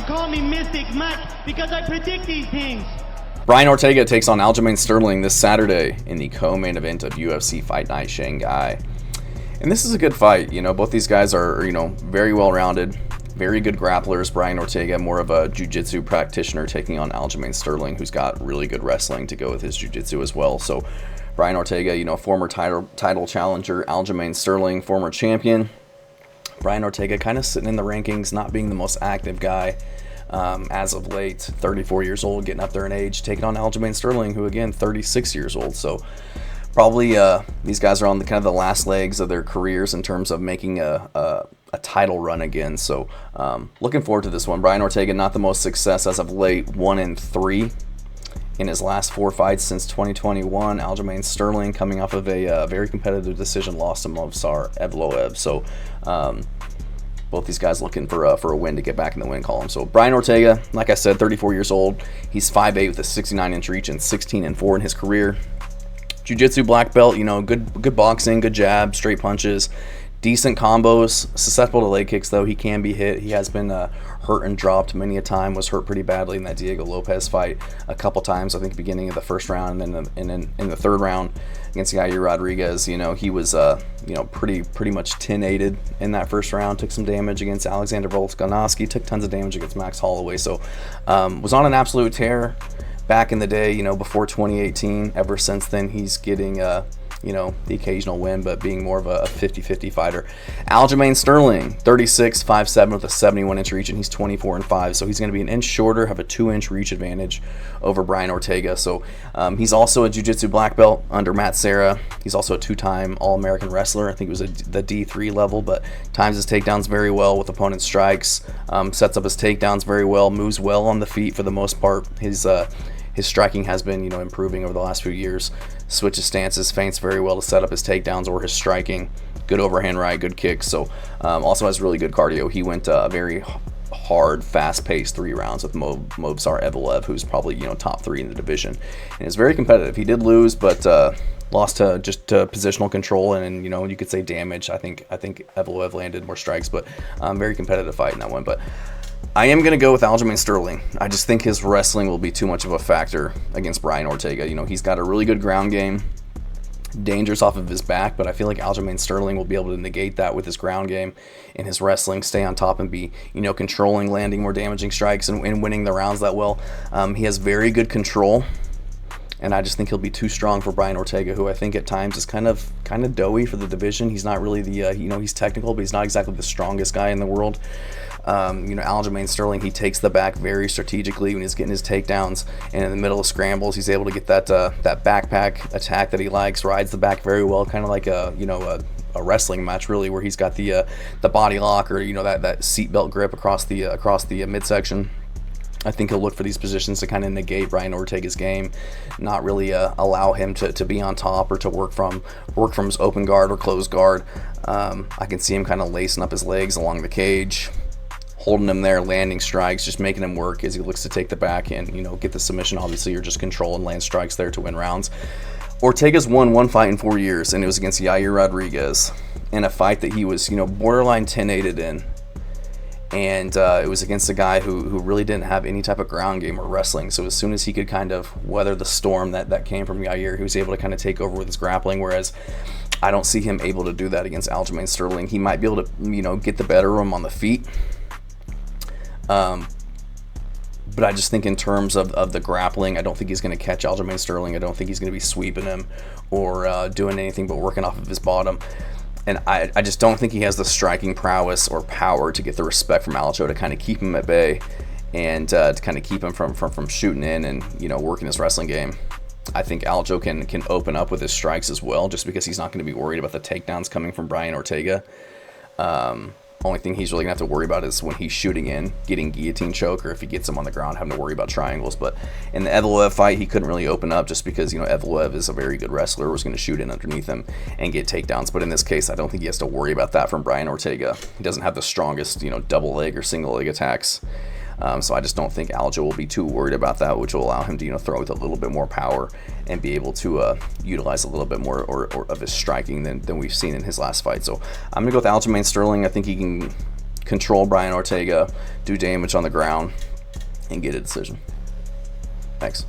call me Mystic Mac because I predict these things. Brian Ortega takes on Aljamain Sterling this Saturday in the co-main event of UFC Fight Night Shanghai. And this is a good fight. You know, both these guys are, very well-rounded, very good grapplers. Brian Ortega, more of a jiu-jitsu practitioner, taking on Aljamain Sterling, who's got really good wrestling to go with his jiu-jitsu as well. So Brian Ortega, former title challenger. Aljamain Sterling, former champion. Brian Ortega kind of sitting in the rankings, not being the most active guy as of late. 34 years old, getting up there in age, taking on Aljamain Sterling, who again 36 years old. So probably these guys are on the kind of the last legs of their careers in terms of making a title run again. So looking forward to this one. Brian Ortega, not the most success as of late, 1-3 in his last 4 fights since 2021. Aljamain Sterling coming off of a very competitive decision loss to Mahesahte Hayisaer. So both these guys looking for a win to get back in the win column. So Brian Ortega, like I said, 34 years old. He's 5'8" with a 69-inch reach and 16-4 in his career. Jiu-jitsu black belt, good boxing, good jab, straight punches, decent combos. Susceptible to leg kicks, though. He can be hit. He has been hurt and dropped many a time. Was hurt pretty badly in that Diego Lopez fight a couple times. I think beginning of the first round, and then in the third round against Yair Rodriguez. He was pretty much 10-8'd in that first round. Took some damage against Alexander Volkanovski. Took tons of damage against Max Holloway. So was on an absolute tear back in the day. Before 2018. Ever since then, he's getting the occasional win, but being more of a 50-50 fighter. Aljamain Sterling, 36, 5'7" with a 71-inch reach, and he's 24-5, so he's going to be an inch shorter, have a 2-inch reach advantage over Brian Ortega. So he's also a jiu-jitsu black belt under Matt Serra. He's also a 2-time All-American wrestler. I think it was the D3 level, but times his takedowns very well with opponent strikes, sets up his takedowns very well, moves well on the feet for the most part. His striking has been, improving over the last few years. Switches stances, feints very well to set up his takedowns or his striking. Good overhand right, good kicks. So also has really good cardio. He went a very hard, fast-paced 3 rounds with Movsar Evelev, who's probably top 3 in the division, and it's very competitive. He did lose, but lost to positional control and you could say damage. I think Evelev landed more strikes, but very competitive fight in that one. But I am going to go with Aljamain Sterling. I just think his wrestling will be too much of a factor against Brian Ortega. He's got a really good ground game, dangerous off of his back, but I feel like Aljamain Sterling will be able to negate that with his ground game and his wrestling, stay on top and be, controlling, landing more damaging strikes and winning the rounds that well. He has very good control, and I just think he'll be too strong for Brian Ortega, who I think at times is kind of doughy for the division. He's not really the, he's technical, but he's not exactly the strongest guy in the world. Aljamain Sterling, he takes the back very strategically when he's getting his takedowns, and in the middle of scrambles, he's able to get that backpack attack that he likes, rides the back very well, kind of like a wrestling match really, where he's got the body lock or that seatbelt grip across the midsection. I think he'll look for these positions to kind of negate Brian Ortega's game, not really allow him to be on top or to work from his open guard or closed guard. I can see him kind of lacing up his legs along the cage, holding him there, landing strikes, just making him work as he looks to take the back and get the submission, obviously, or just control and land strikes there to win rounds. Ortega's won 1 fight in 4 years, and it was against Yair Rodriguez in a fight that he was borderline 10-8'd in. And it was against a guy who really didn't have any type of ground game or wrestling. So as soon as he could kind of weather the storm that came from Yair, he was able to kind of take over with his grappling, whereas I don't see him able to do that against Aljamain Sterling. He might be able to, get the better of him on the feet. But I just think in terms of the grappling, I don't think he's going to catch Aljamain Sterling. I don't think he's going to be sweeping him or doing anything but working off of his bottom. And I just don't think he has the striking prowess or power to get the respect from Aljo to kind of keep him at bay and to kind of keep him from shooting in and working his wrestling game. I think Aljo can open up with his strikes as well, just because he's not going to be worried about the takedowns coming from Brian Ortega. Only thing he's really going to have to worry about is when he's shooting in, getting guillotine choke, or if he gets him on the ground, having to worry about triangles. But in the Evelev fight, he couldn't really open up just because, Evelev is a very good wrestler, was going to shoot in underneath him and get takedowns. But in this case, I don't think he has to worry about that from Brian Ortega. He doesn't have the strongest, double leg or single leg attacks. So I just don't think Aljo will be too worried about that, which will allow him to throw with a little bit more power and be able to utilize a little bit more or of his striking than we've seen in his last fight. So I'm gonna go with Aljamain Sterling. I think he can control Brian Ortega, do damage on the ground, and get a decision. Thanks.